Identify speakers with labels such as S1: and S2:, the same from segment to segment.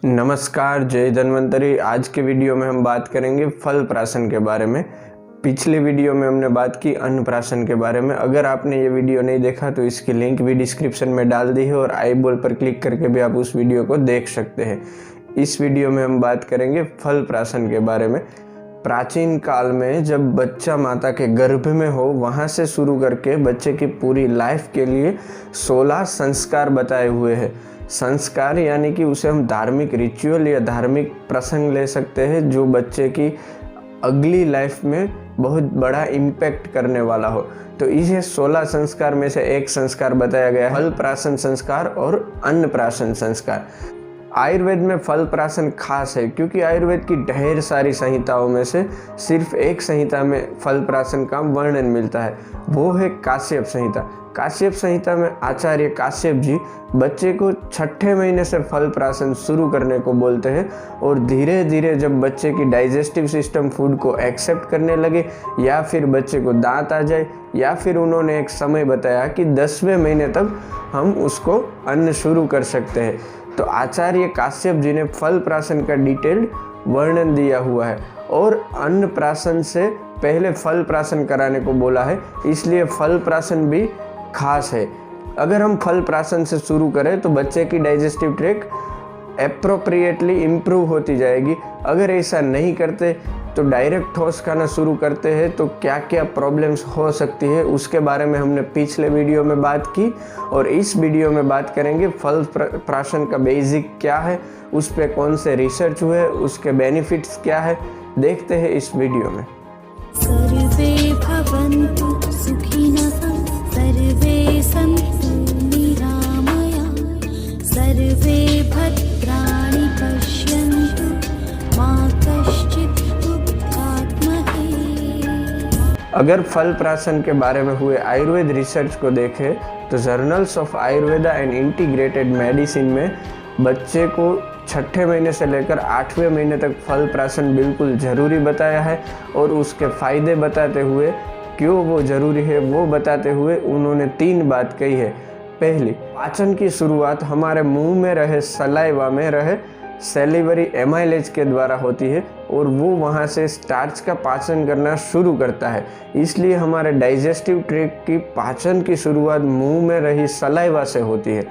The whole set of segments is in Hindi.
S1: नमस्कार, जय धन्वंतरी। आज के वीडियो में हम बात करेंगे फल प्राशन के बारे में। पिछले वीडियो में हमने बात की अन्न प्राशन के बारे में। अगर आपने ये वीडियो नहीं देखा तो इसकी लिंक भी डिस्क्रिप्शन में डाल दी है और आई बॉल पर क्लिक करके भी आप उस वीडियो को देख सकते हैं। इस वीडियो में हम बात करेंगे फल प्राशन के बारे में। प्राचीन काल में जब बच्चा माता के गर्भ में हो, वहाँ से शुरू करके बच्चे की पूरी लाइफ के लिए 16 संस्कार बताए हुए हैं। संस्कार यानी कि उसे हम धार्मिक रिचुअल या धार्मिक प्रसंग ले सकते हैं जो बच्चे की अगली लाइफ में बहुत बड़ा इम्पैक्ट करने वाला हो। तो इसे 16 संस्कार में से एक संस्कार बताया गया है, फल प्राशन संस्कार और अन्न प्राशन संस्कार। आयुर्वेद में फल प्राशन खास है क्योंकि आयुर्वेद की ढेर सारी संहिताओं में से सिर्फ एक संहिता में फल प्राशन का वर्णन मिलता है, वो है काश्यप संहिता। काश्यप संहिता में आचार्य काश्यप जी बच्चे को 6ठे महीने से फल प्राशन शुरू करने को बोलते हैं और धीरे धीरे जब बच्चे की डाइजेस्टिव सिस्टम फूड को एक्सेप्ट करने लगे या फिर बच्चे को दांत आ जाए या फिर उन्होंने एक समय बताया कि 10वें महीने तक हम उसको अन्न शुरू कर सकते हैं। तो आचार्य काश्यप जी ने फल प्राशन का डिटेल्ड वर्णन दिया हुआ है और अन्न प्राशन से पहले फल प्राशन कराने को बोला है, इसलिए फल प्राशन भी खास है। अगर हम फल प्राशन से शुरू करें तो बच्चे की डाइजेस्टिव ट्रैक्ट एप्रोप्रिएटली इम्प्रूव होती जाएगी। अगर ऐसा नहीं करते तो डायरेक्ट ठोस खाना शुरू करते हैं तो क्या क्या प्रॉब्लम्स हो सकती है उसके बारे में हमने पिछले वीडियो में बात की और इस वीडियो में बात करेंगे फल प्राशन का बेसिक क्या है, उस पर कौन से रिसर्च हुए, उसके बेनिफिट्स क्या है, देखते हैं इस वीडियो में।
S2: सर्वे भवन्तु सुखिनः, सर्वे सन्तु निरामया, सर्वे भद्राणि पश्यन्तु, मा कश्चित् दुःखात्महे।
S1: अगर फल प्राशन के बारे में हुए आयुर्वेद रिसर्च को देखें तो journals of Ayurveda and integrated medicine में बच्चे को 6ठे महीने से लेकर 8वें महीने तक फल प्राशन बिल्कुल ज़रूरी बताया है और उसके फ़ायदे बताते हुए, क्यों वो ज़रूरी है वो बताते हुए उन्होंने 3 बात कही है। पहली, पाचन की शुरुआत हमारे मुंह में रहे सलाइवा में रहे सेलिवरी एमाइलेज के द्वारा होती है और वो वहाँ से स्टार्च का पाचन करना शुरू करता है। इसलिए हमारे डाइजेस्टिव ट्रैक्ट की पाचन की शुरुआत मुंह में रही सलाइवा से होती है।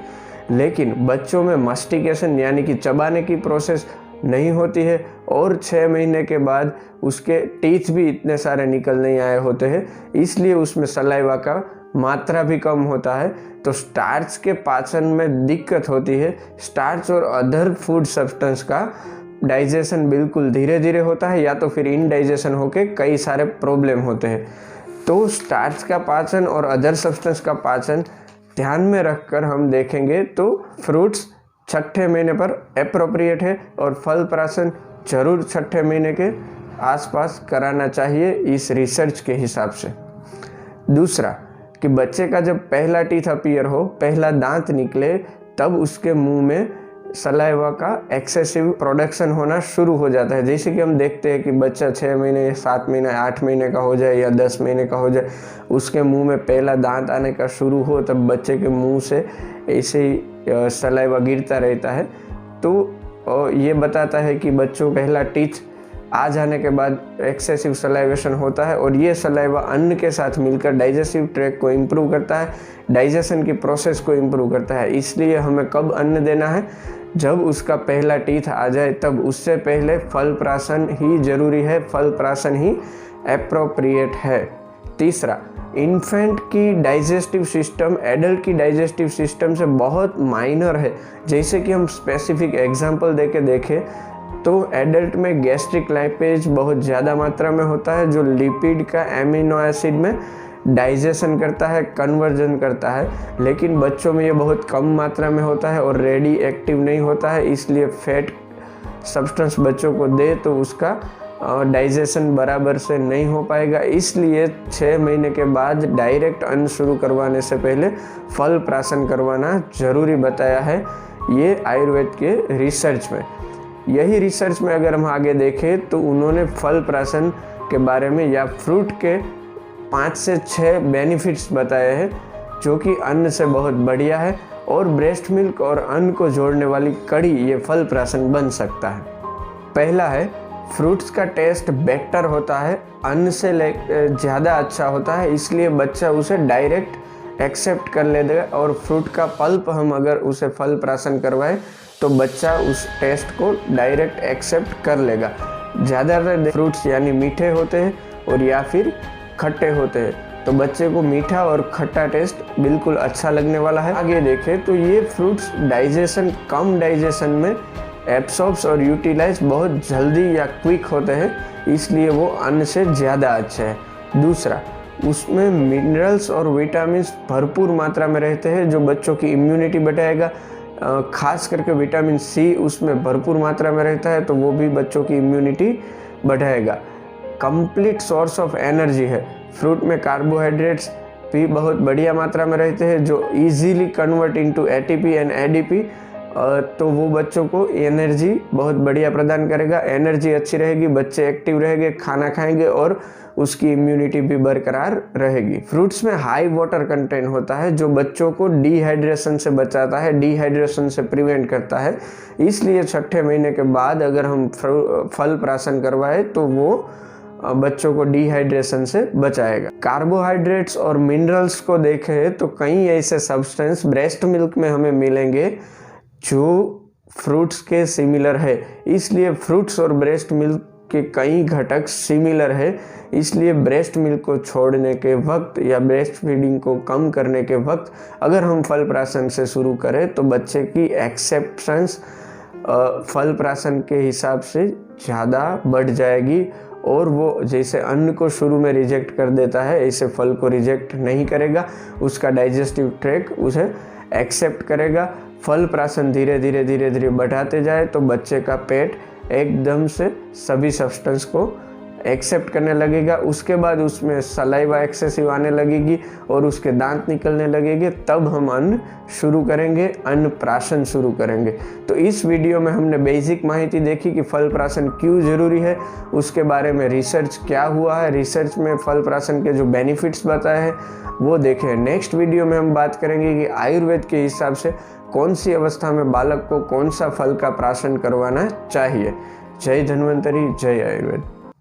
S1: लेकिन बच्चों में मास्टिकेशन यानी कि चबाने की प्रोसेस नहीं होती है और 6 महीने के बाद उसके टीथ भी इतने सारे निकल नहीं आए होते हैं, इसलिए उसमें सलाइवा का मात्रा भी कम होता है। तो स्टार्च के पाचन में दिक्कत होती है। स्टार्च और अदर फूड सब्सटेंस का डाइजेशन बिल्कुल धीरे धीरे होता है या तो फिर इनडाइजेशन होके कई सारे प्रॉब्लम होते हैं। तो स्टार्च का पाचन और अदर सब्सटेंस का पाचन ध्यान में रखकर हम देखेंगे तो फ्रूट्स 6ठे महीने पर एप्रोप्रिएट है और फल प्राशन जरूर 6ठे महीने के आसपास कराना चाहिए इस रिसर्च के हिसाब से। दूसरा कि बच्चे का जब पहला टीथ अपीयर हो, पहला दांत निकले, तब उसके मुंह में सलाइवा का एक्सेसिव प्रोडक्शन होना शुरू हो जाता है। जैसे कि हम देखते हैं कि बच्चा 6 महीने, 7 महीने, 8 महीने का हो जाए या 10 महीने का हो जाए, उसके मुंह में पहला दांत आने का शुरू हो, तब बच्चे के मुंह से ऐसे ही सलाइवा गिरता रहता है। तो ये बताता है कि बच्चों पहला टीथ आ जाने के बाद एक्सेसिव सलाइवेशन होता है और ये सलाइवा अन्न के साथ मिलकर डाइजेस्टिव ट्रैक्ट को इम्प्रूव करता है, डाइजेशन की प्रोसेस को इम्प्रूव करता है। इसलिए हमें कब अन्न देना है? जब उसका पहला टीथ आ जाए तब। उससे पहले फल प्राशन ही जरूरी है, फल प्राशन ही एप्रोप्रिएट है। तीसरा, इन्फेंट की डाइजेस्टिव सिस्टम एडल्ट की डाइजेस्टिव सिस्टम से बहुत माइनर है। जैसे कि हम स्पेसिफिक एग्जांपल देके देखें तो एडल्ट में गैस्ट्रिक लाइपेज बहुत ज़्यादा मात्रा में होता है जो लिपिड का एमिनो एसिड में डाइजेशन करता है, कन्वर्जन करता है, लेकिन बच्चों में ये बहुत कम मात्रा में होता है और रेडी एक्टिव नहीं होता है। इसलिए फैट सब्सटेंस बच्चों को दे तो उसका डाइजेशन बराबर से नहीं हो पाएगा। इसलिए 6 महीने के बाद डायरेक्ट अन्न शुरू करवाने से पहले फल प्राशन करवाना ज़रूरी बताया है ये आयुर्वेद के रिसर्च में। यही रिसर्च में अगर हम आगे देखें तो उन्होंने फल प्राशन के बारे में या फ्रूट के 5 से 6 बेनिफिट्स बताए हैं जो कि अन्न से बहुत बढ़िया है और ब्रेस्ट मिल्क और अन्न को जोड़ने वाली कड़ी ये फल प्राशन बन सकता है। पहला है, फ्रूट्स का टेस्ट बेटर होता है, अन्न से ज़्यादा अच्छा होता है, इसलिए बच्चा उसे डायरेक्ट एक्सेप्ट कर लेगा और फ्रूट का पल्प हम अगर उसे फल प्राशन करवाए तो बच्चा उस टेस्ट को डायरेक्ट एक्सेप्ट कर लेगा। ज़्यादातर फ्रूट्स यानी मीठे होते हैं और या फिर खट्टे होते हैं, तो बच्चे को मीठा और खट्टा टेस्ट बिल्कुल अच्छा लगने वाला है। आगे देखें तो ये फ्रूट्स कम डाइजेशन में एब्सॉर्ब्स और यूटिलाइज बहुत जल्दी या क्विक होते हैं, इसलिए वो अन्न से ज़्यादा अच्छे हैं। दूसरा, उसमें मिनरल्स और विटामिन्स भरपूर मात्रा में रहते हैं जो बच्चों की इम्यूनिटी बढ़ाएगा। खास करके विटामिन सी उसमें भरपूर मात्रा में रहता है, तो वो भी बच्चों की इम्यूनिटी बढ़ाएगा। कंप्लीट सोर्स ऑफ एनर्जी है। फ्रूट में कार्बोहाइड्रेट्स भी बहुत बढ़िया मात्रा में रहते हैं जो easily convert into ATP and ADP, तो वो बच्चों को एनर्जी बहुत बढ़िया प्रदान करेगा। एनर्जी अच्छी रहेगी, बच्चे एक्टिव रहेंगे, खाना खाएंगे और उसकी इम्यूनिटी भी बरकरार रहेगी। फ्रूट्स में हाई वाटर कंटेंट होता है जो बच्चों को डिहाइड्रेशन से बचाता है, डिहाइड्रेशन से प्रिवेंट करता है, इसलिए छठे महीने के बाद अगर हम फल प्राशन करवाए तो वो बच्चों को डिहाइड्रेशन से बचाएगा। कार्बोहाइड्रेट्स और मिनरल्स को देखें तो कई ऐसे सब्सटेंस ब्रेस्ट मिल्क में हमें मिलेंगे जो फ्रूट्स के सिमिलर है, इसलिए फ्रूट्स और ब्रेस्ट मिल्क के कई घटक सिमिलर है, इसलिए ब्रेस्ट मिल्क को छोड़ने के वक्त या ब्रेस्ट फीडिंग को कम करने के वक्त अगर हम फल प्राशन से शुरू करें तो बच्चे की एक्सेप्टेंस फल प्राशन के हिसाब से ज़्यादा बढ़ जाएगी और वो जैसे अन्न को शुरू में रिजेक्ट कर देता है ऐसे फल को रिजेक्ट नहीं करेगा, उसका डाइजेस्टिव ट्रैक उसे एक्सेप्ट करेगा। फल प्राशन धीरे धीरे बढ़ाते जाए तो बच्चे का पेट एकदम से सभी सब्सटेंस को एक्सेप्ट करने लगेगा। उसके बाद उसमें सलाइवा एक्सेसिव आने लगेगी और उसके दांत निकलने लगेंगे, तब हम अन्न शुरू करेंगे, अन्न प्राशन शुरू करेंगे। तो इस वीडियो में हमने बेसिक माहिती देखी कि फल प्राशन क्यों ज़रूरी है, उसके बारे में रिसर्च क्या हुआ है, रिसर्च में फल प्राशन के जो बेनिफिट्स बताए हैं वो देखें। नेक्स्ट वीडियो में हम बात करेंगे कि आयुर्वेद के हिसाब से कौन सी अवस्था में बालक को कौन सा फल का प्राशन करवाना चाहिए। जय धन्वंतरी, जय आयुर्वेद।